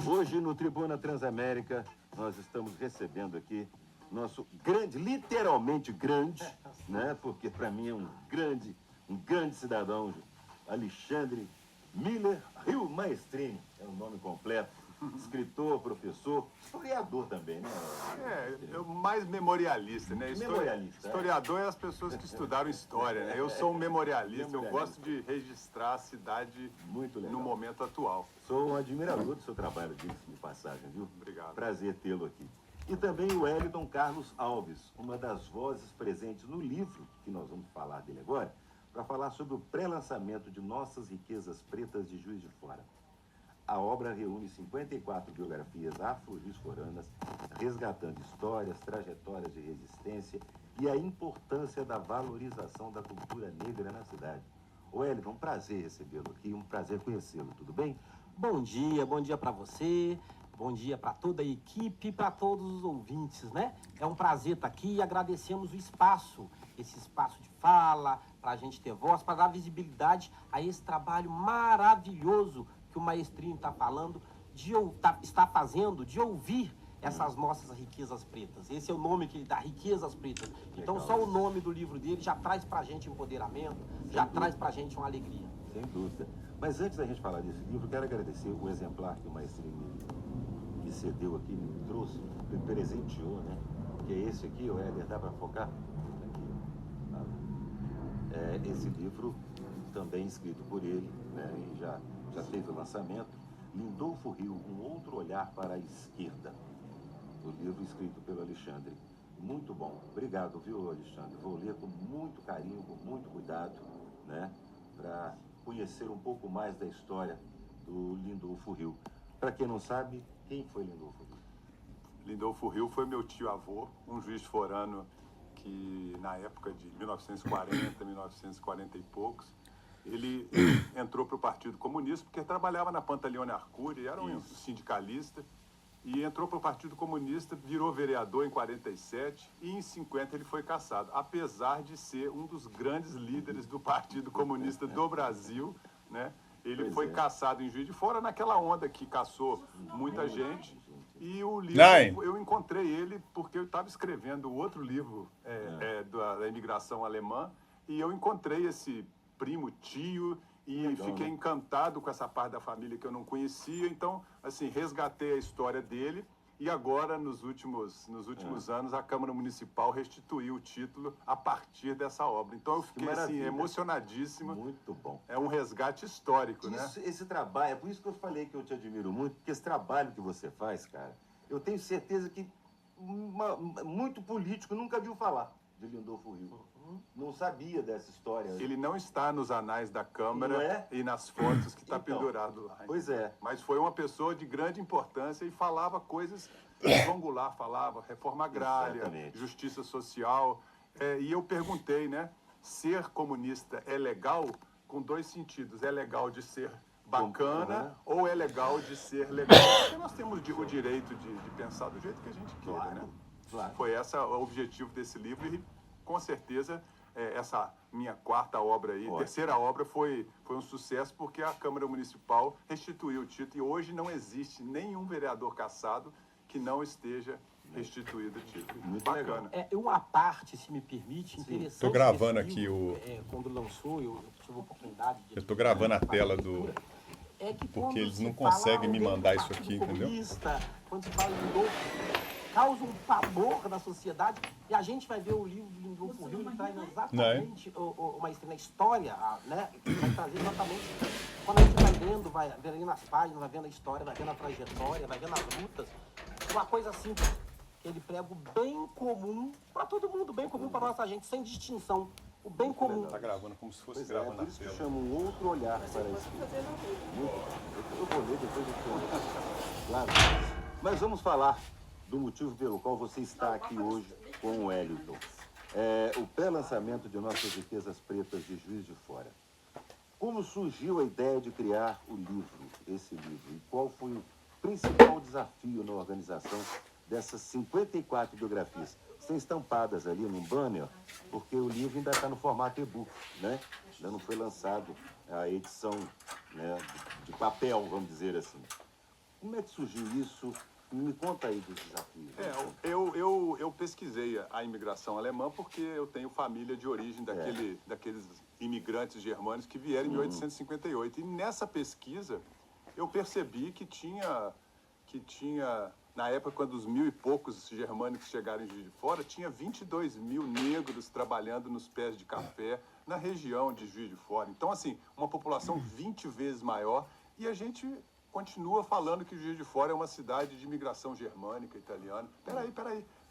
Hoje, no Tribuna Transamérica, nós estamos recebendo aqui nosso grande, literalmente grande, né? Porque para mim é um grande cidadão, Alexandre Miller Rio Maestrini, é o nome completo. Escritor, professor, historiador também, né? Eu mais memorialista, né? Memorialista. Historiador é as pessoas que estudaram história, né? Eu sou um memorialista, eu gosto de registrar a cidade no momento atual. Sou um admirador do seu trabalho, diga-se de passagem, viu? Obrigado. Prazer tê-lo aqui. E também o Wellington Carlos Alves, uma das vozes presentes no livro, que nós vamos falar dele agora, para falar sobre o pré-lançamento de Nossas Riquezas Pretas de Juiz de Fora. A obra reúne 54 biografias afro-juiz-foranas, resgatando histórias, trajetórias de resistência e a importância da valorização da cultura negra na cidade. Wellington, um prazer recebê-lo aqui, um prazer conhecê-lo, tudo bem? Bom dia para você, bom dia para toda a equipe, para todos os ouvintes, né? É um prazer estar aqui e agradecemos o espaço, esse espaço de fala, para a gente ter voz, para dar visibilidade a esse trabalho maravilhoso que o Maestrinho está falando, está fazendo, de ouvir essas nossas riquezas pretas. Esse é o nome que ele dá, Riquezas Pretas. Então só o nome do livro dele já traz pra gente empoderamento, já traz pra gente uma alegria. Sem dúvida. Mas antes da gente falar desse livro, quero agradecer o exemplar que o Maestrinho me cedeu aqui, me trouxe, me presenteou, né? Que é esse aqui, o Éder, dá para focar? Aqui. Esse livro também escrito por ele, né? E já fez o lançamento, Lindolfo Rio, Um Outro Olhar para a Esquerda. O livro escrito pelo Alexandre. Muito bom. Obrigado, viu, Alexandre? Vou ler com muito carinho, com muito cuidado, né? Para conhecer um pouco mais da história do Lindolfo Rio. Para quem não sabe, quem foi Lindolfo Rio? Lindolfo Rio foi meu tio-avô, um juiz forano que na época de 1940, 1940 e poucos, ele entrou para o Partido Comunista porque trabalhava na Pantaleone Arcuri, era um sindicalista, e entrou para o Partido Comunista, virou vereador em 47 e em 50 ele foi cassado, apesar de ser um dos grandes líderes do Partido Comunista do Brasil, né? Ele foi cassado em Juiz de Fora naquela onda que cassou muita gente. E o livro, eu encontrei ele porque eu estava escrevendo outro livro da imigração alemã e eu encontrei esse primo, tio, e fiquei encantado com essa parte da família que eu não conhecia. Então, assim, resgatei a história dele e agora, nos últimos anos, a Câmara Municipal restituiu o título a partir dessa obra. Então, eu fiquei, assim, emocionadíssimo. Muito bom. É um resgate histórico, né? Esse trabalho, é por isso que eu falei que eu te admiro muito, porque esse trabalho que você faz, cara, eu tenho certeza que muito político nunca viu falar de Lindolfo Rio. Não sabia dessa história. Ele não está nos anais da Câmara e nas fotos que está pendurado lá. Pois é. Mas foi uma pessoa de grande importância e falava coisas que João Goulart falava, reforma agrária, justiça social. E eu perguntei, né, ser comunista é legal? Com dois sentidos. É legal de ser bacana ou é legal de ser legal? Porque nós temos o direito de pensar do jeito que a gente queira, né? Claro. Foi esse o objetivo desse livro e com certeza essa minha quarta obra aí, terceira obra foi um sucesso porque a Câmara Municipal restituiu o título e hoje não existe nenhum vereador cassado que não esteja restituído o título. Muito bacana. Uma parte, se me permite, interessante. Estou gravando aqui quando lançou, eu tive a oportunidade de... Eu estou gravando a tela do... Porque eles não conseguem me mandar isso aqui, entendeu? Quando se fala de Lindolfo, causa um pavor na sociedade, e a gente vai ver o livro do Lindolfo Rio, ele traz exatamente uma história, né? Vai trazer exatamente, quando a gente vai vendo, vai vendo nas páginas, vai vendo a história, vai vendo a trajetória, vai vendo as lutas, uma coisa simples, que ele prega o bem comum para todo mundo, bem comum para nossa gente, sem distinção, o bem comum. Está gravando como se fosse gravando na tela. Por isso que chama Um Outro Olhar para isso. Eu vou ler depois eu Claro. Mas vamos falar do motivo pelo qual você está aqui hoje com o Wellington. O pré-lançamento de Nossas Riquezas Pretas de Juiz de Fora. Como surgiu a ideia de criar esse livro? E qual foi o principal desafio na organização dessas 54 biografias? Estão estampadas ali num banner, porque o livro ainda está no formato e-book, né? Ainda não foi lançado a edição, né, de papel, vamos dizer assim. Como é que surgiu isso? Me conta aí dos desafios. Eu pesquisei a imigração alemã porque eu tenho família de origem daqueles imigrantes germânicos que vieram em 1858. E nessa pesquisa eu percebi que tinha, na época quando os 1.000 e poucos germânicos chegaram em Juiz de Fora, tinha 22 mil negros trabalhando nos pés de café na região de Juiz de Fora. Então, assim, uma população 20 vezes maior, e a gente continua falando que Juiz de Fora é uma cidade de imigração germânica, italiana.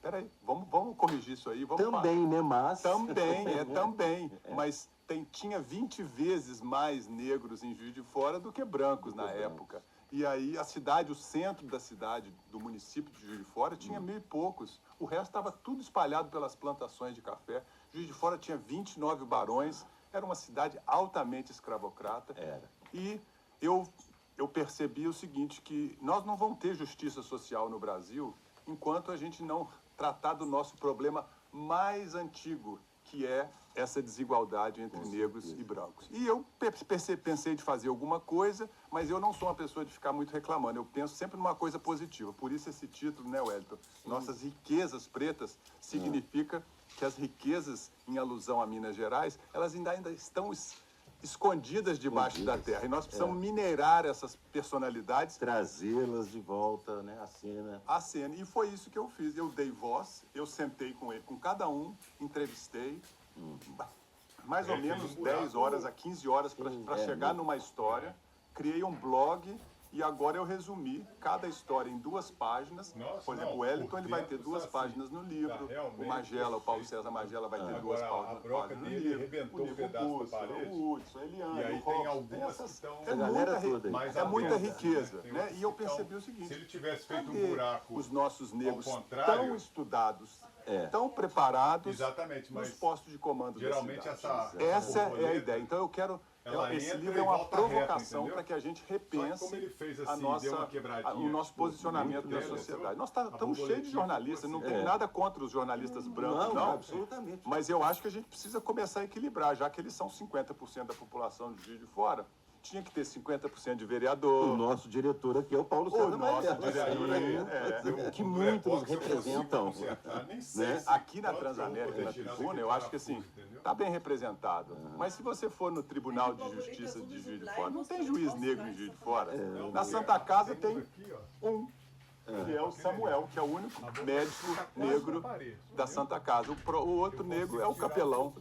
Peraí, vamos corrigir isso aí. Também, né, mas... Também. Mas tinha 20 vezes mais negros em Juiz de Fora do que brancos na época. E aí a cidade, o centro da cidade, do município de Juiz de Fora, tinha 1.000 e poucos. O resto estava tudo espalhado pelas plantações de café. Juiz de Fora tinha 29 barões. Era uma cidade altamente escravocrata. E eu percebi o seguinte, que nós não vamos ter justiça social no Brasil enquanto a gente não tratar do nosso problema mais antigo, que é essa desigualdade entre negros e brancos. E eu pensei de fazer alguma coisa, mas eu não sou uma pessoa de ficar muito reclamando. Eu penso sempre numa coisa positiva. Por isso esse título, né, Wellington? Nossas riquezas pretas significa que as riquezas, em alusão a Minas Gerais, elas ainda estão escondidas debaixo da terra. E nós precisamos minerar essas personalidades. Trazê-las de volta, né, à cena. E foi isso que eu fiz. Eu dei voz, eu sentei com cada um, entrevistei, mais ou menos 10 horas a 15 horas para chegar numa história. Criei um blog e agora eu resumi cada história em 2 páginas. Por exemplo, o Wellington ele vai ter 2 páginas no livro. O Magela, o Paulo César Magela vai ter 2 páginas no livro. O Nico Bussa, o Hudson, a Eliane, e aí o Robson. tem algumas que estão... É muita riqueza. Né? E eu percebi o seguinte: se ele tivesse feito um buraco os nossos negros ao contrário, tão estudados, tão preparados exatamente, mas nos postos de comando geralmente da cidade. essa Essa é a ideia. Então eu quero... Esse livro é uma provocação para que a gente repense o nosso posicionamento na sociedade. Nós estamos cheios de jornalistas, não tem nada contra os jornalistas brancos, não. Absolutamente. Mas eu acho que a gente precisa começar a equilibrar, já que eles são 50% da população de Juiz de Fora. Tinha que ter 50% de vereador. O nosso diretor aqui é o Paulo César Magela. Que muito nos representam. Né? Aqui na Transamérica, na tribuna, eu acho que assim, está bem representado. Mas se você for no Tribunal de Justiça de Juiz de Fora, não tem juiz negro em Juiz de Fora. Na Santa Casa tem um, que é o Samuel, que é o único médico negro da Santa Casa. O outro negro é o capelão.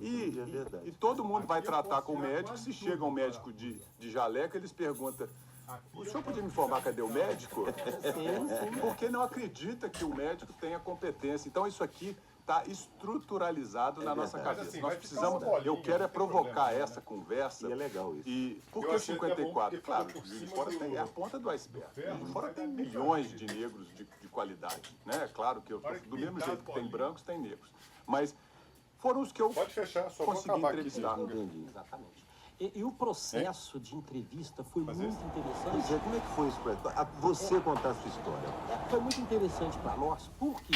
E todo mundo vai tratar com o médico. Se chega um médico de jaleca, eles perguntam: o senhor podia me informar cadê o médico? Porque não acredita que o médico tenha competência. Então isso aqui está estruturalizado na nossa cabeça. Assim, nós precisamos, eu quero é provocar essa conversa. E é legal isso. E por que 54? Claro, Juiz de Fora é a ponta do iceberg. Juiz de Fora tem milhões de negros de qualidade. Né? Claro que do mesmo jeito que tem brancos, tem negros. Mas foram os que eu consegui entrevistar. Exatamente. E o processo de entrevista foi muito interessante. Como é que foi isso para você contar a sua história? Foi muito interessante para nós, porque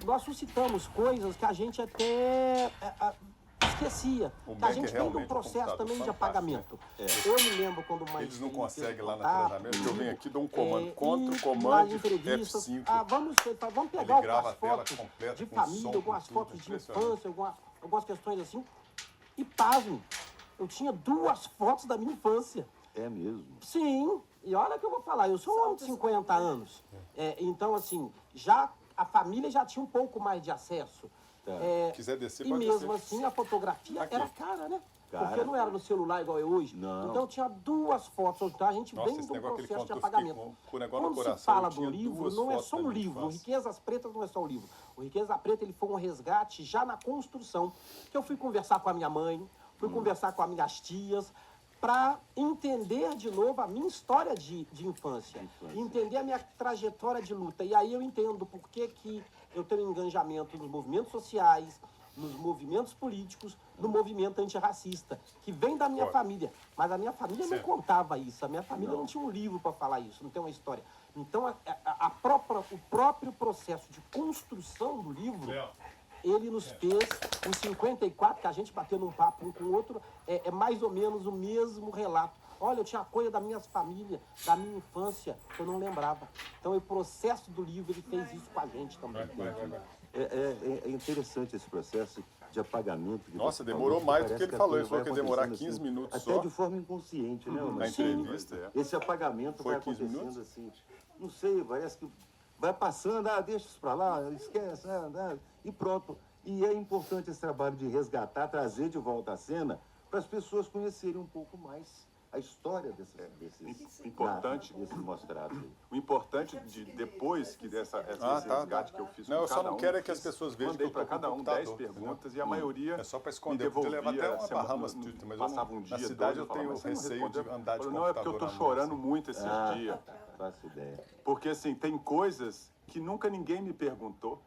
nós suscitamos coisas que a gente até esquecia. Que a gente tem um processo também de apagamento. Eu me lembro quando mais... Eles não conseguem lá na Transamérica, eu venho aqui, dou um comando, comando entrevistas, F5. Vamos pegar algumas fotos de família, algumas fotos de infância, algumas questões assim. E pasmo, eu tinha 2 fotos da minha infância. É mesmo? Sim, e olha que eu vou falar, eu sou um homem de 50 anos. Então, assim, a família já tinha um pouco mais de acesso. Quiser descer, e pode mesmo descer. assim, a fotografia era cara, né? Cara. Porque não era no celular igual é hoje. Não. Então tinha 2 fotos. Então a gente vem esse do negócio que ele processo de contou, apagamento. com o negócio no Quando coração, se fala eu tinha do livro, 2 não é fotos só um da minha livro. O infância. Riquezas Pretas não é só um livro. O Riqueza Preta ele foi um resgate já na construção. Que eu fui conversar com a minha mãe, fui conversar com as minhas tias, para entender de novo a minha história de infância. Entender a minha trajetória de luta. E aí eu entendo por que eu tenho engajamento nos movimentos sociais, nos movimentos políticos, no movimento antirracista, que vem da minha família. Mas a minha família não contava isso, a minha família não tinha um livro para falar isso, não tem uma história. Então, o próprio processo de construção do livro, ele nos fez, os 54, que a gente bateu num papo um com o outro, é mais ou menos o mesmo relato. Olha, eu tinha coisa da minha família, da minha infância, que eu não lembrava. Então, o processo do livro, ele fez isso com a gente também. É interessante esse processo de apagamento. Que Nossa, você demorou falou, mais do parece que ele a falou. coisa Ele falou que ia vai demorar acontecendo 15 minutos até só. de forma inconsciente, né? Na entrevista. Esse apagamento Foi vai 15 acontecendo minutos? assim. Não sei, parece que vai passando, deixa isso pra lá, esquece, e pronto. E é importante esse trabalho de resgatar, trazer de volta à cena, para as pessoas conhecerem um pouco mais a história desses importante. desses mostrados aí. O importante de depois que desse resgate que eu fiz Não, com eu só cada não um, quero é que as pessoas vejam que mandei eu tô para com cada o um 10 computador, perguntas e a maioria É só para me esconder. Eu podia levar até devolvia, uma Bahamas Twitter, mas eu passava não, um na dia, cidade dois, eu falava, tenho "Mas você não receio de respondeu?" andar de Falou, não, é porque eu tô computador na mão, chorando assim. muito esses dias. Faço ideia. Porque, assim, tem coisas que nunca ninguém me perguntou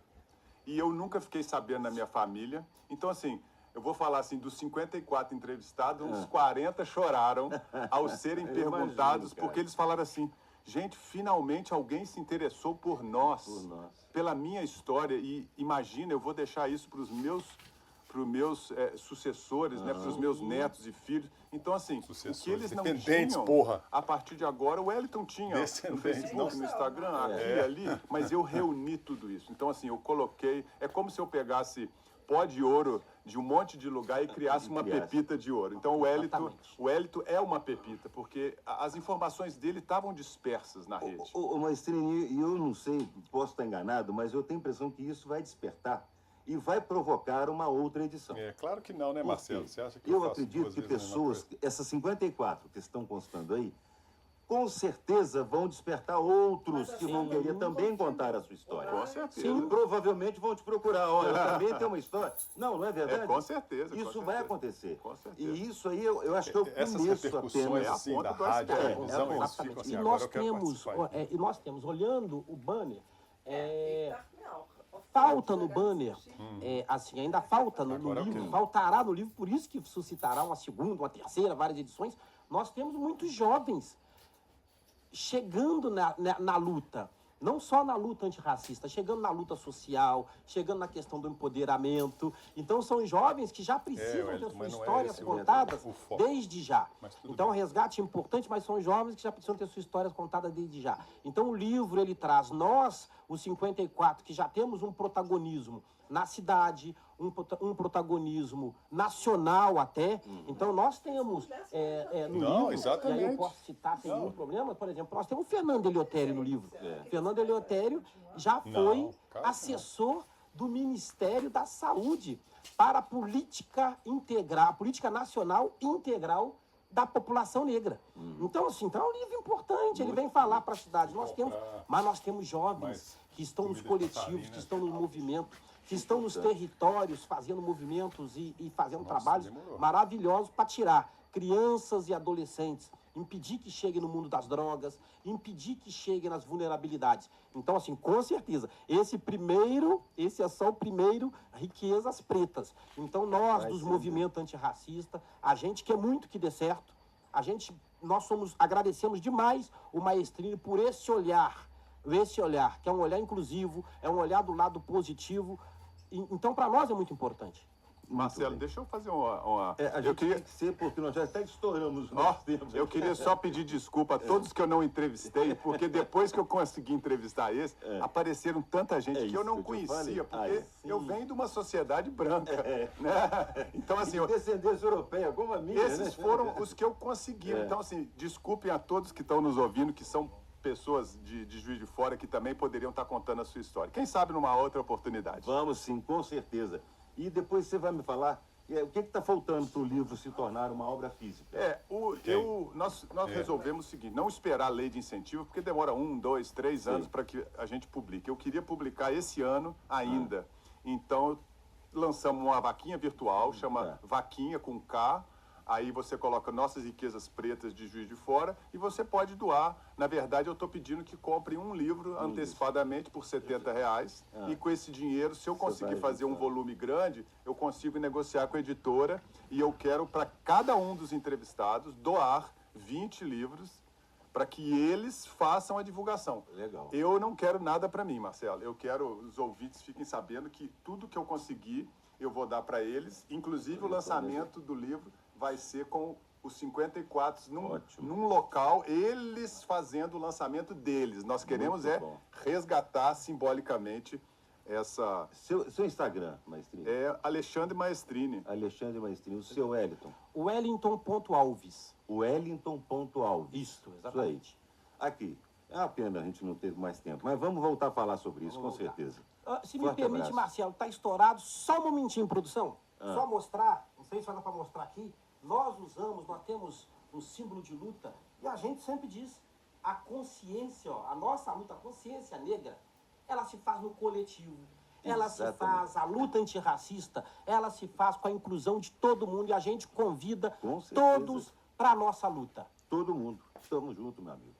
e eu nunca fiquei sabendo na minha família. Então, assim, eu vou falar assim, dos 54 entrevistados, uns 40 choraram ao serem Eu perguntados, imagino, cara. porque eles falaram assim, gente, finalmente alguém se interessou por nós, pela minha história. E imagina, eu vou deixar isso para os meus sucessores, né, para os meus netos e filhos. Então, assim, o que eles não Descendentes, tinham, porra. a partir de agora, o Wellington tinha no Descendentes, Facebook, no Instagram, aqui, ali, mas eu reuni tudo isso. Então, assim, eu coloquei, é como se eu pegasse pó de ouro de um monte de lugar e criasse uma pepita de ouro. Então, o Wellington é uma pepita, porque as informações dele estavam dispersas na rede. Maestrini, eu não sei, posso estar enganado, mas eu tenho a impressão que isso vai despertar e vai provocar uma outra edição. É, claro que não, né, Por Marcelo? quê? Você acha que eu faço acredito duas que vezes a mesma pessoas, coisa? essas 54 que estão constando aí, com certeza vão despertar outros que vão querer também contar a sua história. Com certeza. E provavelmente vão te procurar. Olha, eu também tenho uma história. Não é verdade? Com certeza. Isso vai acontecer. Com certeza. E isso aí eu acho que é o Essas começo repercussões apenas. assim, a da ponta do rádio, iceberg. televisão, eles ficam assim, E agora nós eu quero temos, participar. e nós temos, olhando o banner, falta no banner, assim, ainda falta no Agora é o livro, quê? faltará no livro, por isso que suscitará uma segunda, uma terceira, várias edições. Nós temos muitos jovens chegando na luta, não só na luta antirracista, chegando na luta social, chegando na questão do empoderamento. Então, são jovens que já precisam Wellington, ter mas suas não é histórias esse contadas o foco. desde já. Mas tudo Então, bem. o resgate é importante, mas são jovens que já precisam ter suas histórias contadas desde já. Então, o livro, ele traz nós, os 54, que já temos um protagonismo na cidade, um protagonismo nacional até. Então, nós temos no Não, livro, exatamente. e aí eu posso citar sem nenhum problema, por exemplo, nós temos o Fernando Eleutério no livro. Fernando Eleutério já foi claro que assessor do Ministério da Saúde para a política integral, a política nacional integral da população negra. Então, assim, então é um livro importante, ele vem falar para a cidade. Mas nós temos jovens que estão nos coletivos, que estão no movimento, que estão nos territórios fazendo movimentos e fazendo trabalhos maravilhosos para tirar crianças e adolescentes, impedir que cheguem no mundo das drogas, impedir que cheguem nas vulnerabilidades. Então, assim, com certeza, esse é só o primeiro, riquezas pretas. Então, nós, dos movimentos antirracistas, a gente quer muito que dê certo, agradecemos demais o Maestrini por esse olhar, que é um olhar inclusivo, é um olhar do lado positivo. Então, para nós é muito importante. Marcelo, deixa eu fazer uma... A gente tem que ser, porque nós já até estouramos. Eu queria só pedir desculpa a todos que eu não entrevistei, porque depois que eu consegui entrevistar esse, apareceram tanta gente que eu não conhecia, porque eu venho de uma sociedade branca, né? Então, assim... Descendência europeia, como a minha, esses foram os que eu consegui. Então, assim, desculpem a todos que estão nos ouvindo, que são pessoas de Juiz de Fora que também poderiam estar contando a sua história. Quem sabe numa outra oportunidade. Vamos sim, com certeza. E depois você vai me falar o que está faltando para o livro se tornar uma obra física. Nós resolvemos o seguinte, não esperar a lei de incentivo, porque demora 1, 2, 3 anos para que a gente publique. Eu queria publicar esse ano ainda. Então, lançamos uma vaquinha virtual, chama Vaquinha com K. Aí você coloca Nossas Riquezas Pretas de Juiz de Fora e você pode doar. Na verdade, eu estou pedindo que compre um livro antecipadamente por R$70. E com esse dinheiro, se eu conseguir fazer um volume grande, eu consigo negociar com a editora. E eu quero, para cada um dos entrevistados, doar 20 livros para que eles façam a divulgação. Legal. Eu não quero nada para mim, Marcelo. Eu quero os ouvintes fiquem sabendo que tudo que eu conseguir, eu vou dar para eles. Inclusive o lançamento do livro vai ser com os 54 Ótimo. num local, eles fazendo o lançamento deles. Nós queremos Muito bom. resgatar simbolicamente essa... Seu Instagram, Maestrini? É Alexandre Maestrini. Alexandre Maestrini. O seu Wellington? Wellington.alves. Wellington.alves. Isso, exatamente. Isso aí. Aqui. É uma pena, a gente não teve mais tempo, mas vamos voltar a falar sobre isso, com certeza. Se me Forte permite, abraço. Marcelo, tá estourado. Só um momentinho, produção. Só mostrar, não sei se vai dar para mostrar aqui. Nós temos um símbolo de luta e a gente sempre diz, a consciência, ó, a nossa luta, a consciência negra, ela se faz no coletivo. Ela se faz, a luta antirracista, ela se faz com a inclusão de todo mundo e a gente convida Com certeza. todos para a nossa luta. Todo mundo. Estamos juntos, meu amigo.